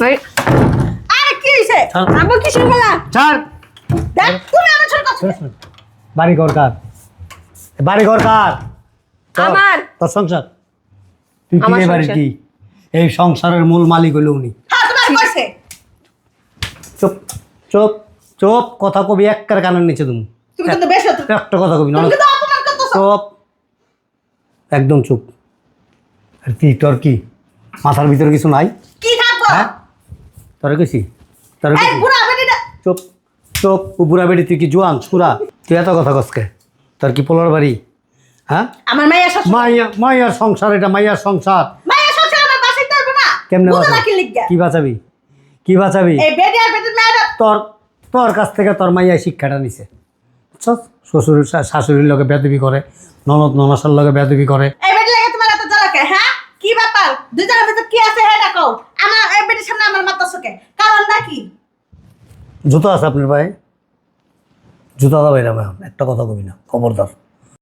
ভাই আরে কি হইছে ছাড়। আব্বু কি শুরু করলা ছাড় দেখ তুমি আমার ছোট কথা বাড়ি ঘর কার বাড়ি ঘর কার তোর? আমার। তোর সংসার তুই কি আমার এই বাড়ি সংসার। কি এই সংসারের মূল মালিক হইল উনি হ্যাঁ তোমার কইছে চুপ চুপ চুপ কথা কবি একটার কানের নিচে তুমি তুমি কিন্তু বেশ হতো একটা কথা কবি না তুমি কিন্তু অপমান করতেছো চুপ একদম চুপ আর কি তোর কি মাথার ভিতরে কিছু নাই কি থাকবো হ্যাঁ তোরে কইছি তোরে এই কইছি বুড়া বেটিটা চুপ চুপ বুড়া বেড়ি তুই কি জোয়ান সুরা তুই এত কথা কসকে তোর কি পোলার বাড়ি হ্যাঁ আমার মাইয়া শ্বশুর মাইয়ার সংসার এটা মাইয়ার সংসার মাইয়া শ্বশুর আমার বাঁচাইতে পারবে না কেমনে বুঝো না বাঁচাবি? কি লিখা কি বাঁচাবি কি বাঁচাবি এই বেটি আর বেটির মেয়েটা তোর তোর কাছ থেকে তোর মাইয়া শিক্ষাটা নিছে বুঝছস শ্বশুর শাশুড়ির লগে বেদবি করে ননদ ননাসার লগে বেদবি করে এই বেটি লাগে তোমার এত জ্বালাকে হ্যাঁ কি ব্যাপার দুজনের ভিতর কি আছে হ্যাঁ ডাকো আমার এই বেটির সামনে আমার মাথা চোখে কারণটা কি জুতো আছে আপনার পায়ে জুতো দাবাই না একটা কথা কবি না খবরদার